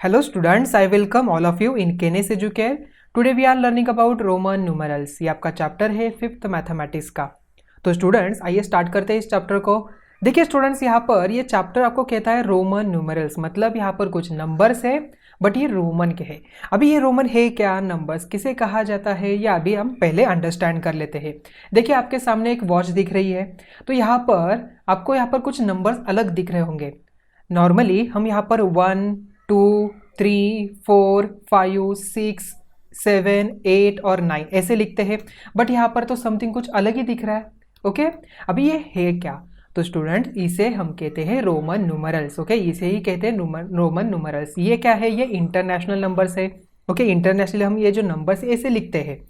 Hello students, I welcome all of you in Kenes Educare. Today we are learning about Roman numerals. ये आपका chapter है fifth mathematics का। तो students आइए start करते हैं इस चैप्टर को। देखिए स्टूडेंट्स, यहाँ पर ये चैप्टर आपको कहता है रोमन न्यूमरल्स, मतलब यहाँ पर कुछ नंबर्स है बट ये रोमन के हैं। अभी ये रोमन है क्या, नंबर्स किसे कहा जाता है, या अभी हम पहले अंडरस्टैंड कर लेते हैं। देखिए आपके सामने एक वॉच दिख रही है, तो यहाँ पर आपको यहाँ पर कुछ नंबर्स अलग दिख रहे होंगे। नॉर्मली हम यहाँ पर 1, 2, 3, 4, 5, 6, 7, 8 और 9 ऐसे लिखते हैं, बट यहाँ पर तो समथिंग कुछ अलग ही दिख रहा है। ओके, अभी ये है क्या? तो स्टूडेंट इसे हम कहते हैं रोमन न्यूमरल्स। ओके, इसे ही कहते हैं रोमन न्यूमरल्स। ये क्या है? ये इंटरनेशनल नंबर्स है। ओके, इंटरनेशनली हम ये जो नंबर्स है ऐसे लिखते हैं।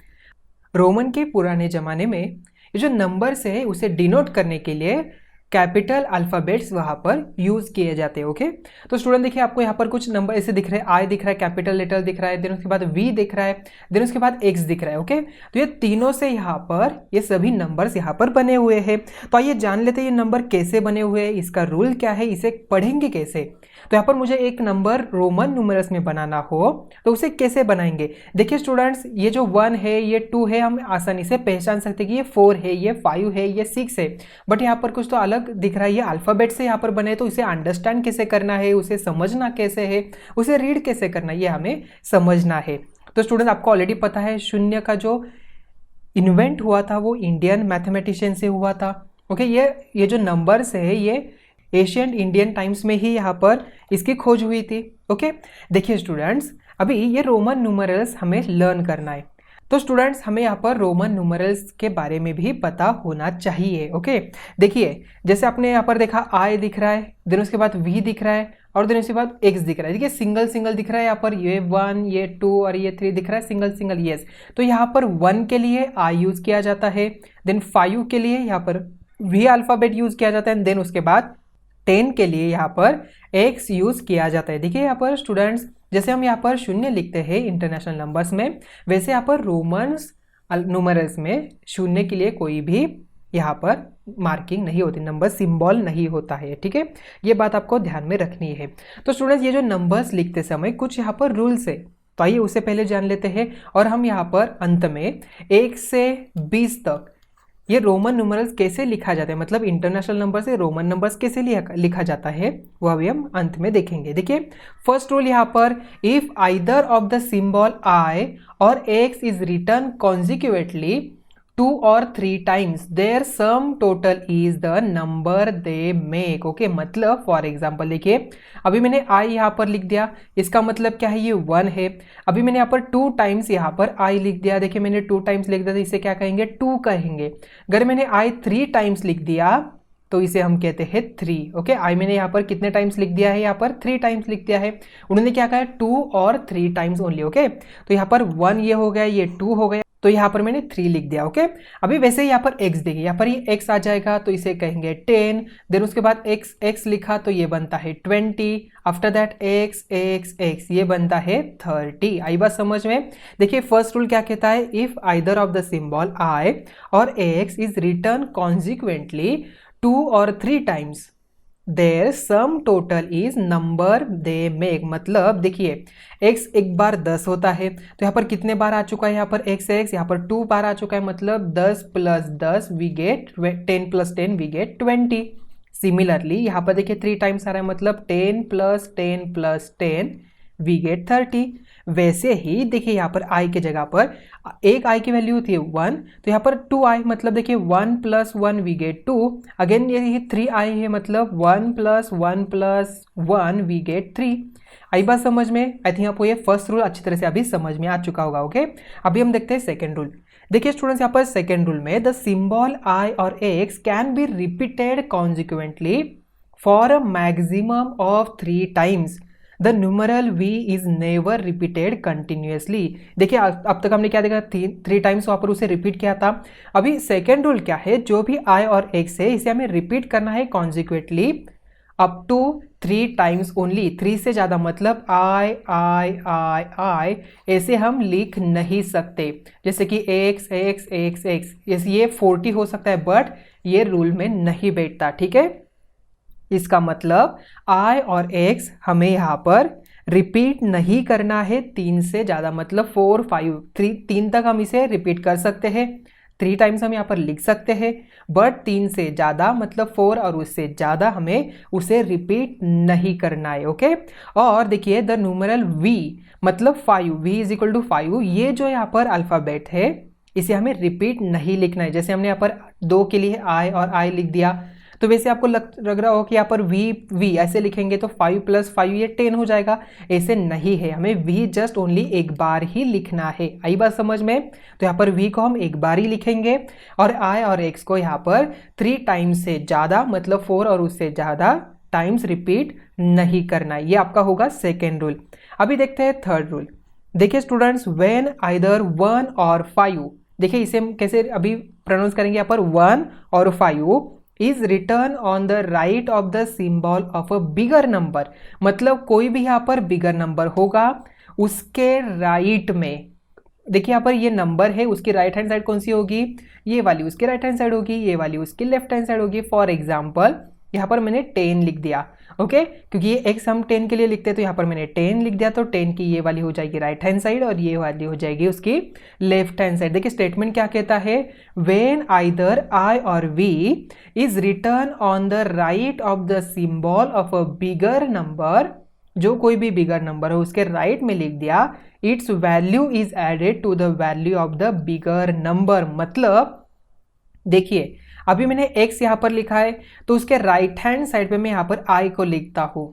रोमन के पुराने ज़माने में ये जो नंबर्स है उसे डिनोट करने के लिए कैपिटल अल्फ़ाबेट्स वहाँ पर यूज़ किए जाते हैं। ओके, तो स्टूडेंट देखिए आपको यहाँ पर कुछ नंबर ऐसे दिख रहे हैं। आई दिख रहा है, कैपिटल लेटर दिख रहा है, देन उसके बाद वी दिख रहा है, देन उसके बाद एक्स दिख रहा है। ओके, तो ये तीनों से यहाँ पर ये सभी नंबर्स यहाँ पर बने हुए हैं। तो आइए जान लेते हैं ये नंबर कैसे बने हुए हैं, इसका रूल क्या है, इसे पढ़ेंगे कैसे। तो यहाँ पर मुझे एक नंबर रोमन न्यूमरल्स में बनाना हो तो उसे कैसे बनाएंगे। देखिए स्टूडेंट्स, ये जो 1 है, ये 2 है, हम आसानी से पहचान सकते हैं कि ये 4 है, ये 5 है, ये 6 है। बट यहाँ पर कुछ तो अलग दिख रहा है। ये अल्फ़ाबेट से यहाँ पर बने, तो इसे अंडरस्टैंड कैसे करना है, उसे समझना कैसे है, उसे रीड कैसे करना है, ये हमें समझना है। तो स्टूडेंट आपको ऑलरेडी पता है शून्य का जो इन्वेंट हुआ था वो इंडियन मैथमेटिशियन से हुआ था। ओके, ये जो नंबर्स है ये एशियंट इंडियन टाइम्स में ही यहाँ पर इसकी खोज हुई थी। ओके, देखिए स्टूडेंट्स, अभी ये रोमन न्यूमरल्स हमें लर्न करना है। तो स्टूडेंट्स हमें यहाँ पर रोमन न्यूमरल्स के बारे में भी पता होना चाहिए। ओके, देखिए जैसे आपने यहाँ पर देखा आई दिख रहा है, देन उसके बाद वी दिख रहा है, और देन उसके बाद एक्स दिख रहा है। देखिए सिंगल सिंगल दिख रहा है यहाँ पर, ये 1, ये 2 और ये 3 दिख रहा है सिंगल सिंगल। यस, तो यहाँ पर 1 के लिए आई यूज़ किया जाता है, देन 5 के लिए यहाँ पर वी अल्फ़ाबेट यूज़ किया जाता है, देन उसके बाद 10 के लिए यहाँ पर एक्स यूज़ किया जाता है। देखिए यहाँ पर स्टूडेंट्स, जैसे हम यहाँ पर शून्य लिखते हैं इंटरनेशनल नंबर्स में, वैसे यहाँ पर रोमन्स न्यूमरल्स में शून्य के लिए कोई भी यहाँ पर मार्किंग नहीं होती, नंबर सिंबल नहीं होता है। ठीक है, ये बात आपको ध्यान में रखनी है। तो स्टूडेंट्स ये जो नंबर्स लिखते समय कुछ यहाँ पर रूल्स है, तो आइए उसे पहले जान लेते हैं। और हम यहाँ पर अंत में 1 से 20 तक ये रोमन न्यूमरल्स कैसे लिखा जाता है, मतलब इंटरनेशनल नंबर से रोमन नंबर्स कैसे लिखा जाता है, वो अभी हम अंत में देखेंगे। देखिए फर्स्ट रूल यहाँ पर, if either of the symbol I or X is return consecutively 2 और 3 times, their sum total is the number they make. Okay, मतलब फॉर एग्जाम्पल देखिए अभी मैंने आई यहाँ पर लिख दिया, इसका मतलब क्या है, ये 1 है। अभी मैंने यहाँ पर 2 टाइम्स यहाँ पर आई लिख दिया, देखिए मैंने 2 टाइम्स लिख दिया, तो इसे क्या कहेंगे, 2 कहेंगे। अगर मैंने आई 3 टाइम्स लिख दिया तो इसे हम कहते हैं 3। ओके, आई मैंने यहाँ पर कितने टाइम्स लिख दिया है, यहाँ पर 3 टाइम्स लिख दिया है। उन्होंने क्या कहा है, 2 और 3 टाइम्स ओनली। ओके, तो यहाँ पर 1 ये हो गया, ये 2 हो गया, तो यहाँ पर मैंने 3 लिख दिया। ओके, अभी वैसे ही यहाँ पर x देखिए, यहाँ पर ये x आ जाएगा तो इसे कहेंगे 10, देन उसके बाद x लिखा तो ये बनता है 20, आफ्टर दैट x ये बनता है 30। आई बात समझ में? देखिए फर्स्ट रूल क्या कहता है, if either of the symbol i और x इज रिटर्न कॉन्जिक्वेंटली 2 और 3 times, their sum total is number they make. मतलब देखिए x एक बार 10 होता है, तो यहाँ पर कितने बार आ चुका है, यहाँ पर x यहाँ पर 2 बार आ चुका है, मतलब 10 + 10 we get 10 + 10 we get 20। Similarly यहाँ पर देखिए 3 टाइम्स आ रहा है, मतलब 10 + 10 + 10 वी गेट 30। वैसे ही देखिए यहाँ पर i के जगह पर एक i की वैल्यू थी 1, तो यहाँ पर 2i, मतलब देखिए 1 + 1 वी गेट 2। अगेन ये 3i है, मतलब 1 + 1 + 1 वी गेट 3। आई बात समझ में? आई थिंक आपको ये फर्स्ट रूल अच्छी तरह से अभी समझ में आ चुका होगा। ओके, अभी हम देखते हैं सेकेंड रूल। देखिए स्टूडेंट्स यहाँ पर सेकेंड रूल में, द सिंबल i और x can be repeated consequently for a maximum of 3 times, the numeral v is never repeated continuously. देखिए अब तक हमने क्या देखा, 3 टाइम्स वहाँ पर उसे रिपीट किया था। अभी सेकेंड रूल क्या है, जो भी i और x है इसे हमें रिपीट करना है कॉन्जिक्वेटली अप टू 3 टाइम्स ओनली। 3 से ज़्यादा, मतलब I ऐसे हम लिख नहीं सकते, जैसे कि x, ये 40 हो सकता है, बट ये रूल में नहीं बैठता। ठीक है, इसका मतलब i और x हमें यहाँ पर रिपीट नहीं करना है 3 से ज़्यादा, मतलब 4 5 3 तक हम इसे रिपीट कर सकते हैं, 3 टाइम्स हम यहाँ पर लिख सकते हैं, बट 3 से ज़्यादा मतलब 4 और उससे ज़्यादा हमें उसे रिपीट नहीं करना है। ओके, और देखिए द न्यूमरल v मतलब 5, v इज इक्वल टू 5, ये जो यहाँ पर अल्फ़ाबेट है इसे हमें रिपीट नहीं लिखना है। जैसे हमने यहाँ पर 2 के लिए i और i लिख दिया, तो वैसे आपको लग रहा हो कि यहाँ पर v ऐसे लिखेंगे तो 5 + 5 ये 10 हो जाएगा, ऐसे नहीं है, हमें v जस्ट ओनली एक बार ही लिखना है। आई बात समझ में? तो यहाँ पर v को हम एक बार ही लिखेंगे और i और x को यहाँ पर 3 टाइम्स से ज़्यादा मतलब 4 और उससे ज़्यादा टाइम्स रिपीट नहीं करना है। ये आपका होगा सेकेंड रूल। अभी देखते हैं थर्ड रूल। देखिए स्टूडेंट्स, व्हेन आइदर 1 और 5, देखिए इसे हम कैसे अभी प्रोनाउंस करेंगे, यहाँ पर 1 और 5 is return on the right of the symbol of a bigger number, मतलब कोई भी यहाँ पर बिगर नंबर होगा उसके राइट में, देखिए यहाँ पर ये नंबर है, उसकी राइट हैंड साइड कौन सी होगी, ये वाली उसकी राइट हैंड साइड होगी, ये वाली उसकी लेफ्ट हैंड साइड होगी। फॉर एग्जाम्पल यहाँ पर मैंने 10 लिख दिया, ओके, क्योंकि ये x हम 10 के लिए लिखते हैं तो यहाँ पर मैंने 10 लिख दिया, तो 10 की ये वाली हो जाएगी राइट हैंड साइड और ये वाली हो जाएगी उसकी लेफ्ट हैंड साइड। देखिए स्टेटमेंट क्या कहता है, when either i or v is return on the right of the symbol of a bigger number, जो कोई भी बिगर नंबर हो उसके राइट में लिख दिया, its value is added to the value of the bigger number. मतलब देखिए अभी मैंने x यहाँ पर लिखा है तो उसके राइट हैंड साइड पे मैं यहाँ पर i को लिखता हूँ,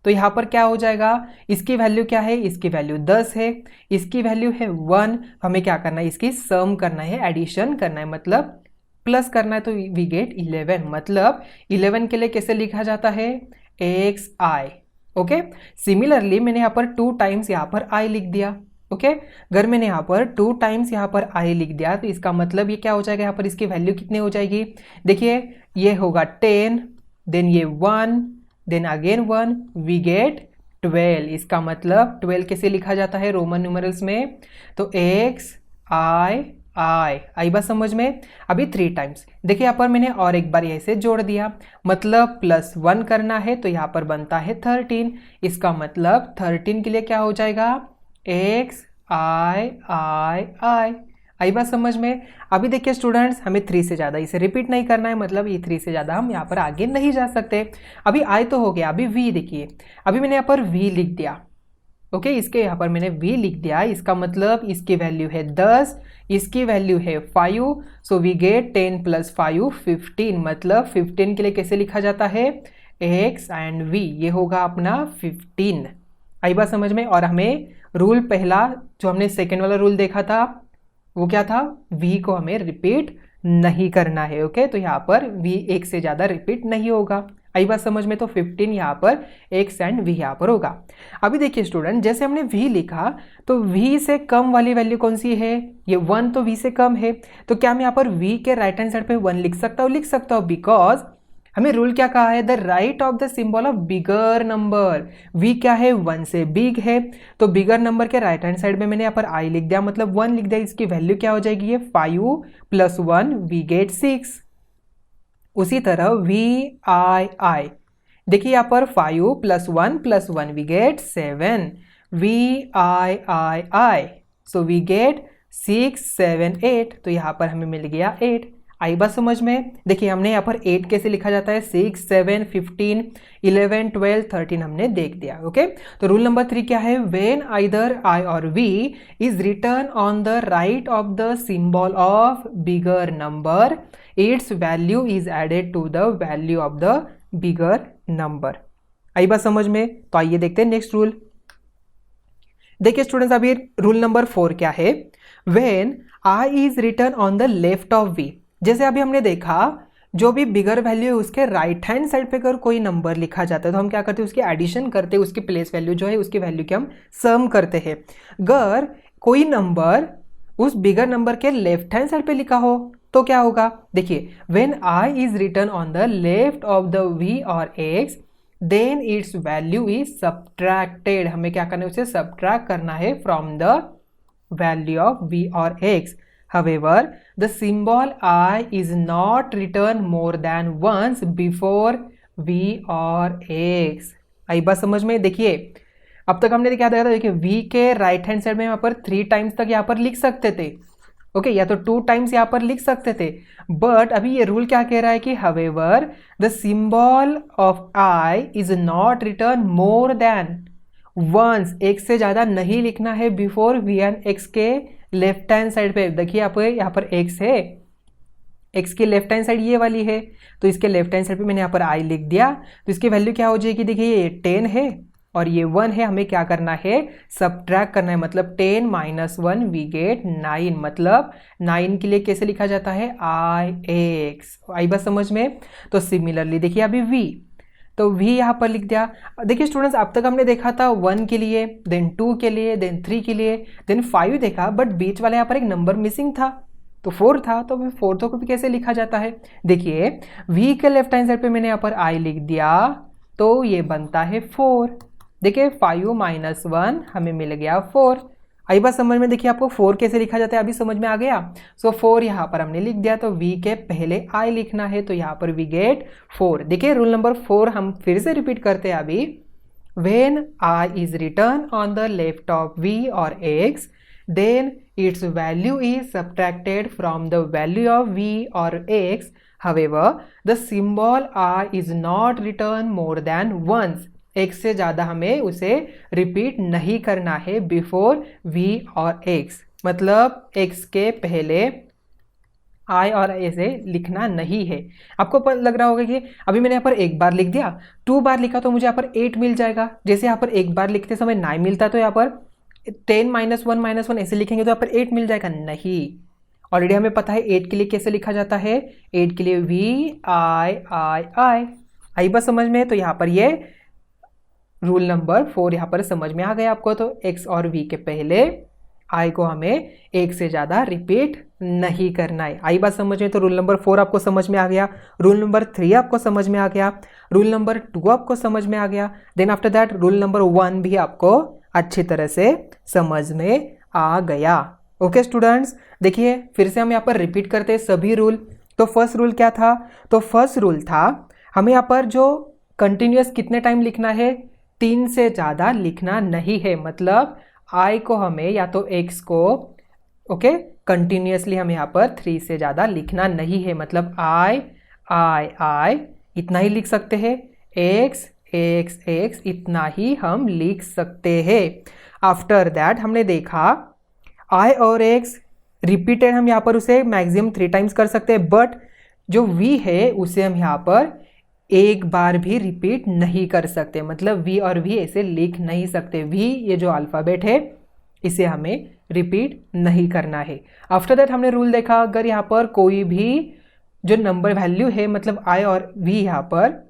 तो यहाँ पर क्या हो जाएगा, इसकी वैल्यू क्या है, इसकी वैल्यू 10 है, इसकी वैल्यू है 1, हमें क्या करना है, इसकी सम करना है, एडिशन करना है, मतलब प्लस करना है, तो वी गेट 11। मतलब 11 के लिए कैसे लिखा जाता है, xi। ओके, सिमिलरली मैंने यहाँ पर 2 टाइम्स यहाँ पर i लिख दिया, ओके, अगर मैंने यहाँ पर 2 टाइम्स यहाँ पर i लिख दिया तो इसका मतलब ये क्या हो जाएगा, यहाँ पर इसकी वैल्यू कितनी हो जाएगी, देखिए ये होगा 10, देन ये 1, देन अगेन 1, वी गेट 12। इसका मतलब 12 कैसे लिखा जाता है रोमन न्यूमरल्स में, तो आई बात समझ में। अभी 3 टाइम्स, देखिए यहाँ पर मैंने और एक बार ऐसे जोड़ दिया, मतलब +1 करना है तो यहाँ पर बनता है 13, इसका मतलब 13 के लिए क्या हो जाएगा, आई बात समझ में। अभी देखिए स्टूडेंट्स, हमें 3 से ज़्यादा इसे रिपीट नहीं करना है, मतलब ये 3 से ज़्यादा हम यहाँ पर आगे नहीं जा सकते। अभी आई तो हो गया, अभी v देखिए, अभी मैंने यहाँ पर v लिख दिया, ओके, इसके यहाँ पर मैंने v लिख दिया, इसका मतलब इसकी वैल्यू है 10, इसकी वैल्यू है 5, सो वी गेट 10 + 5 15, मतलब 15 के लिए कैसे लिखा जाता है, x एंड v, ये होगा अपना 15। आई बात समझ में। और हमें रूल पहला जो हमने सेकेंड वाला रूल देखा था वो क्या था, v को हमें रिपीट नहीं करना है, ओके, तो यहाँ पर v 1 से ज़्यादा रिपीट नहीं होगा। आई बात समझ में, तो 15 यहाँ पर x एंड v यहाँ पर होगा। अभी देखिए स्टूडेंट, जैसे हमने v लिखा तो v से कम वाली वैल्यू कौन सी है, ये 1, तो v से कम है, तो क्या मैं यहाँ पर v के राइट हैंड साइड पे 1 लिख सकता हूँ, बिकॉज हमें रूल क्या कहा है, the right of the symbol of bigger number, v क्या है 1 से बिग है, तो बिगर नंबर के राइट हैंड साइड में मैंने यहाँ पर i लिख दिया, मतलब 1 लिख दिया, इसकी वैल्यू क्या हो जाएगी, ये 5 + 1 वी गेट 6। उसी तरह v देखिए यहाँ पर 5 + 1 + 1 we get 7, v so we get 6 7 8, तो यहाँ पर हमें मिल गया 8। आई बात समझ में। देखिए हमने यहाँ पर 8 कैसे लिखा जाता है, 6 7 15 11 12 13 हमने देख दिया, ओके। तो रूल नंबर 3 क्या है, when either i or v is return on the right of the symbol of bigger number, its value is added to the value of the bigger number. आई बात समझ में। तो आइए देखते हैं नेक्स्ट रूल। देखिए स्टूडेंट्स, अभी रूल नंबर 4 क्या है, when i is return on the left of v, जैसे अभी हमने देखा जो भी बिगर वैल्यू है उसके राइट हैंड साइड पे अगर कोई नंबर लिखा जाता है तो हम क्या करते हैं, उसकी एडिशन करते हैं, उसकी प्लेस वैल्यू जो है उसकी वैल्यू की हम सम करते हैं। अगर कोई नंबर उस बिगर नंबर के लेफ्ट हैंड साइड पे लिखा हो तो क्या होगा, देखिए when i is return on the left of the v और x, then its value is subtracted, हमें क्या करना है, उसे सब्ट्रैक्ट करना है from the value of v और x। However, the symbol I is not written more than once before v or x। आई बात समझ में। देखिए अब तक हमने क्या देखा था, देखिए v के राइट हैंड साइड में यहाँ पर 3 टाइम्स तक यहाँ पर लिख सकते थे, ओके, या तो 2 टाइम्स यहाँ पर लिख सकते थे, बट अभी ये रूल क्या कह रहा है कि however the symbol of I is not written more than once, एक से ज्यादा नहीं लिखना है बिफोर वी एंड एक्स के लेफ्ट हैंड साइड पे। देखिए आप यहाँ पर एक्स है, एक्स की लेफ्ट हैंड साइड ये वाली है, तो इसके लेफ्ट हैंड साइड पे मैंने यहाँ पर आई लिख दिया, तो इसकी वैल्यू क्या हो जाएगी, देखिए ये 10 है और ये 1 है, हमें क्या करना है, सब्ट्रैक्ट करना है, मतलब 10 - 1 वी गेट 9, मतलब 9 के लिए कैसे लिखा जाता है, आई एक्स। आई बात समझ में। तो सिमिलरली देखिए अभी v, तो v यहाँ पर लिख दिया। देखिए स्टूडेंट्स अब तक हमने देखा था 1 के लिए, देन 2 के लिए, देन 3 के लिए, देन 5 देखा, बट बीच वाले यहाँ पर एक नंबर मिसिंग था, तो 4 था, तो फिर 4 को भी कैसे लिखा जाता है, देखिए v के लेफ्ट हैंड साइड पे मैंने यहाँ पर i लिख दिया, तो ये बनता है 4। देखिए 5 - 1 हमें मिल गया 4। आई बात समझ में। देखिए आपको 4 कैसे लिखा जाता है अभी समझ में आ गया। सो 4 यहाँ पर हमने लिख दिया, तो v के पहले i लिखना है, तो यहाँ पर वी गेट 4। देखिए रूल नंबर 4 हम फिर से रिपीट करते हैं अभी। When i is return on the left of v और x, then its value is subtracted from the value of v or x. However, the symbol I is not returned more than once. x से ज़्यादा हमें उसे repeat नहीं करना है before v और x, मतलब x के पहले I और ऐसे लिखना नहीं है। आपको लग रहा होगा कि अभी मैंने यहाँ पर एक बार लिख दिया, 2 बार लिखा तो मुझे यहाँ पर 8 मिल जाएगा, जैसे यहाँ पर एक बार लिखते समय 9 मिलता, तो यहाँ पर 10 - 1 ऐसे लिखेंगे तो यहाँ पर 8 मिल जाएगा, नहीं, ऑलरेडी हमें पता है 8 के लिए कैसे लिखा जाता है, 8 के लिए v i आई बस समझ में। तो यहाँ पर ये रूल नंबर 4 यहाँ पर समझ में आ गया आपको। तो x और v के पहले i को हमें एक से ज़्यादा रिपीट नहीं करना है। आई बात समझ में। तो रूल नंबर 4 आपको समझ में आ गया, रूल नंबर 3 आपको समझ में आ गया, रूल नंबर 2 आपको समझ में आ गया, then after that rule number 1 भी आपको अच्छी तरह से समझ में आ गया। ओके स्टूडेंट्स, देखिए फिर से हम यहाँ पर रिपीट करते हैं सभी रूल। तो फर्स्ट रूल क्या था, तो फर्स्ट रूल था हमें यहाँ पर जो कंटिन्यूअस कितने टाइम लिखना है, 3 से ज़्यादा लिखना नहीं है, मतलब i को हमें या तो x को ओके कंटिन्यूअसली हमें यहाँ पर 3 से ज़्यादा लिखना नहीं है, मतलब I इतना ही लिख सकते हैं, x इतना ही हम लिख सकते हैं। आफ्टर दैट हमने देखा i और x रिपीटेड हम यहाँ पर उसे मैक्सिमम 3 टाइम्स कर सकते हैं, बट जो v है उसे हम यहाँ पर एक बार भी रिपीट नहीं कर सकते, मतलब v और v ऐसे लिख नहीं सकते। v ये जो अल्फ़ाबेट है इसे हमें रिपीट नहीं करना है। आफ्टर दैट हमने रूल देखा, अगर यहाँ पर कोई भी जो नंबर वैल्यू है, मतलब i और v यहाँ पर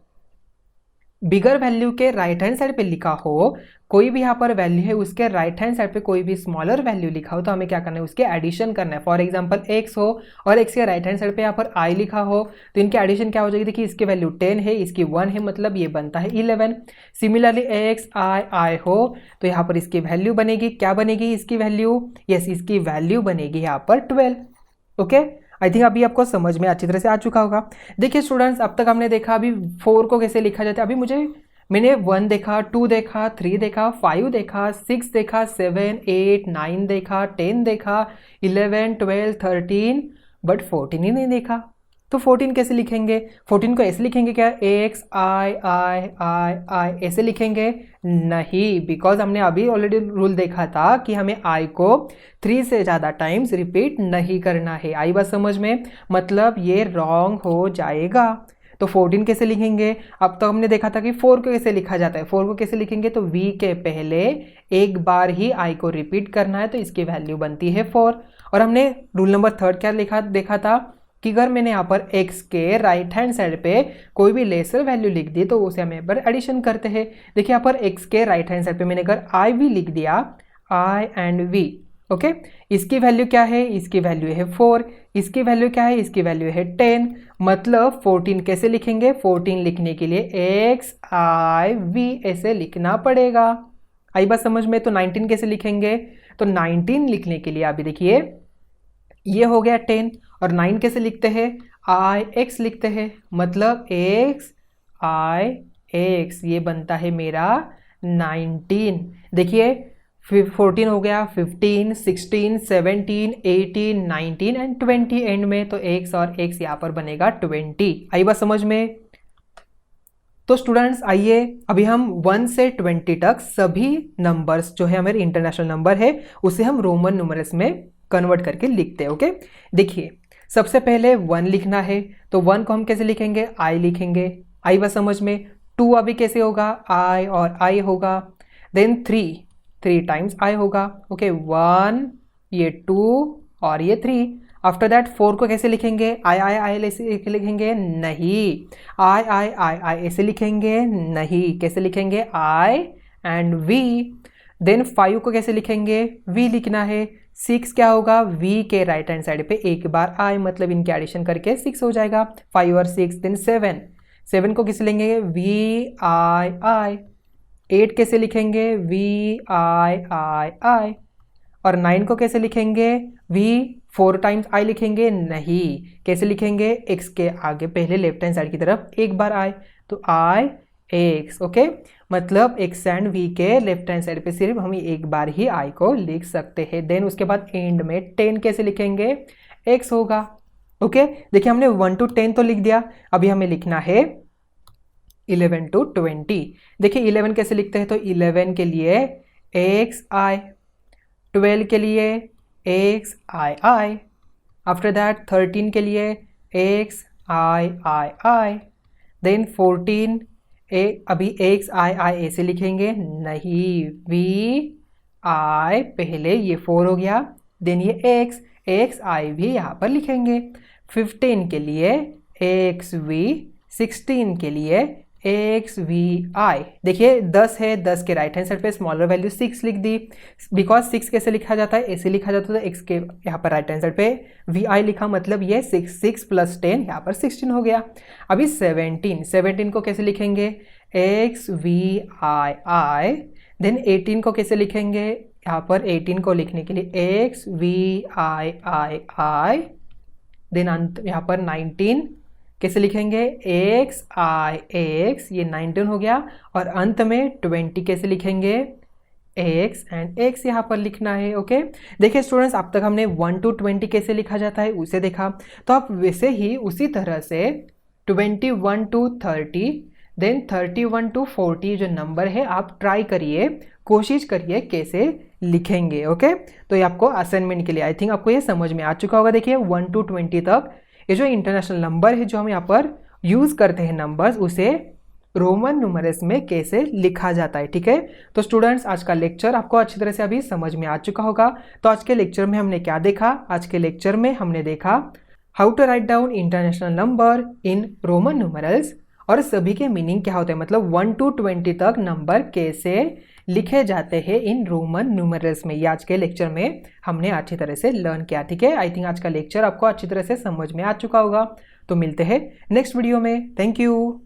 बिगर वैल्यू के राइट हैंड साइड पे लिखा हो, कोई भी यहाँ पर वैल्यू है उसके राइट हैंड साइड पे कोई भी स्मॉलर वैल्यू लिखा हो, तो हमें क्या करना है, उसके एडिशन करना है। फॉर एग्जांपल x हो और x के राइट हैंड साइड पे यहाँ पर i लिखा हो, तो इनके एडिशन क्या हो जाएगी, देखिए इसकी वैल्यू 10 है, इसकी 1 है, मतलब ये बनता है 11। सिमिलरली x i हो, तो यहाँ पर इसकी वैल्यू बनेगी, क्या बनेगी इसकी वैल्यू, यस इसकी वैल्यू बनेगी यहाँ पर 12। ओके, आई थिंक अभी आपको समझ में अच्छी तरह से आ चुका होगा। देखिए स्टूडेंट्स अब तक हमने देखा अभी 4 को कैसे लिखा जाता है। अभी मैंने 1 देखा, 2 देखा, 3 देखा, 5 देखा, 6 देखा, 7 8 9 देखा, 10 देखा, 11 12 13, बट 14 ही नहीं देखा। तो 14 कैसे लिखेंगे, 14 को ऐसे लिखेंगे क्या, x I ऐसे लिखेंगे, नहीं, बिकॉज हमने अभी ऑलरेडी रूल देखा था कि हमें i को 3 से ज़्यादा टाइम्स रिपीट नहीं करना है। आई बात समझ में, मतलब ये रॉन्ग हो जाएगा। तो 14 कैसे लिखेंगे, अब तो हमने देखा था कि 4 को कैसे लिखा जाता है। 4 को कैसे लिखेंगे, तो v के पहले एक बार ही i को रिपीट करना है, तो इसकी वैल्यू बनती है 4। और हमने रूल नंबर 3 क्या देखा था कि अगर मैंने यहाँ पर x के राइट हैंड साइड पे कोई भी लेसर वैल्यू लिख दी, तो उसे हम यहाँ पर एडिशन करते हैं। देखिए यहाँ पर x के राइट हैंड साइड पे मैंने अगर i भी लिख दिया, i एंड v, ओके, इसकी वैल्यू क्या है, इसकी वैल्यू है 4, इसकी वैल्यू क्या है, इसकी वैल्यू है 10, मतलब 14 कैसे लिखेंगे, 14 लिखने के लिए x i v ऐसे लिखना पड़ेगा। आई बात समझ में। तो 19 कैसे लिखेंगे, तो 19 लिखने के लिए अभी देखिए ये हो गया 10, और 9 कैसे लिखते हैं, i x लिखते हैं, मतलब x i x, ये बनता है मेरा 19। देखिए 14 हो गया, 15, 16, 17, 18, 19 एंड 20 एंड में, तो x और x यहाँ पर बनेगा 20। आई बात समझ में? तो स्टूडेंट्स आइए अभी हम 1 से 20 तक सभी नंबर्स जो है हमारे इंटरनेशनल नंबर है उसे हम रोमन न्यूमरल्स में कन्वर्ट करके लिखते हैं। ओके, देखिए सबसे पहले 1 लिखना है, तो 1 को हम कैसे लिखेंगे? आई लिखेंगे। आई बात समझ में? 2 अभी कैसे होगा? आई और आई होगा। देन 3 टाइम्स आई होगा। ओके, 1, ये 2 और ये 3। आफ्टर दैट 4 को कैसे लिखेंगे? आई ऐसे लिखेंगे? नहीं। आई ऐसे लिखेंगे? नहीं। कैसे लिखेंगे? आई एंड वी। देन 5 को कैसे लिखेंगे? वी लिखना है। 6 क्या होगा? वी के राइट हैंड साइड पे एक बार आई, मतलब इनके एडिशन करके 6 हो जाएगा। 5 और 6। देन 7 को कैसे लेंगे? वी आई। 8 कैसे लिखेंगे? वी आई। और 9 को कैसे लिखेंगे? वी 4 टाइम्स आई लिखेंगे? नहीं। कैसे लिखेंगे? एक्स के आगे पहले लेफ्ट हैंड साइड की तरफ एक बार आई, तो आई एक्स। ओके, मतलब एक्स एंड वी के लेफ्ट हैंड साइड पे सिर्फ हम एक बार ही आई को लिख सकते हैं। देन उसके बाद एंड में 10 कैसे लिखेंगे? एक्स होगा। ओके, देखिए हमने 1 to 10 तो लिख दिया, अभी हमें लिखना है 11 to 20। देखिए 11 कैसे लिखते हैं? तो 11 के लिए एक्स आई, 12 के लिए एक्स आई। आफ्टर दैट 13 के लिए एक्स आई। देन 14 अभी एक्स आई ऐसे लिखेंगे? नहीं, वी आई पहले, ये 4 हो गया। देन ये एक्स आई भी यहाँ पर लिखेंगे। 15 के लिए एक्स वी, 16 के लिए एक्स वी आई। देखिए 10 है, 10 के राइट हैंड साइड पे स्मॉलर वैल्यू 6 लिख दी, बिकॉज 6 कैसे लिखा जाता है? ऐसे लिखा जाता है। तो एक्स के यहाँ पर राइट हैंड साइड पे वी आई लिखा, मतलब ये 6 प्लस 10 यहाँ पर 16 हो गया। अभी 17 को कैसे लिखेंगे? X we I. देन 18 को कैसे लिखेंगे? यहाँ पर 18 को लिखने के लिए एक्स वी आई। देन अंत यहाँ पर 19 कैसे लिखेंगे? एक्स आई एक्स, ये 19 हो गया। और अंत में 20 कैसे लिखेंगे? एक्स एंड एक्स यहाँ पर लिखना है। ओके, देखिए स्टूडेंट्स अब तक हमने 1 to 20 कैसे लिखा जाता है उसे देखा, तो आप वैसे ही उसी तरह से 21 to 30, देन 31 to 40 जो नंबर है आप ट्राई करिए, कोशिश करिए कैसे लिखेंगे। ओके, तो ये आपको असाइनमेंट के लिए आई थिंक आपको ये समझ में आ चुका होगा। देखिए 1 to 20 तक ये जो इंटरनेशनल नंबर है जो हम यहाँ पर यूज़ करते हैं नंबर्स, उसे रोमन न्यूमरल्स में कैसे लिखा जाता है। ठीक है, तो स्टूडेंट्स आज का लेक्चर आपको अच्छी तरह से अभी समझ में आ चुका होगा। तो आज के लेक्चर में हमने क्या देखा? आज के लेक्चर में हमने देखा how to write down international number in Roman numerals और सभी के मीनिंग क्या होते हैं, मतलब 1 to 20 तक नंबर कैसे लिखे जाते हैं इन रोमन न्यूमरल्स में। ये आज के लेक्चर में हमने अच्छी तरह से लर्न किया। ठीक है, आई थिंक आज का लेक्चर आपको अच्छी तरह से समझ में आ चुका होगा। तो मिलते हैं नेक्स्ट वीडियो में। Thank you.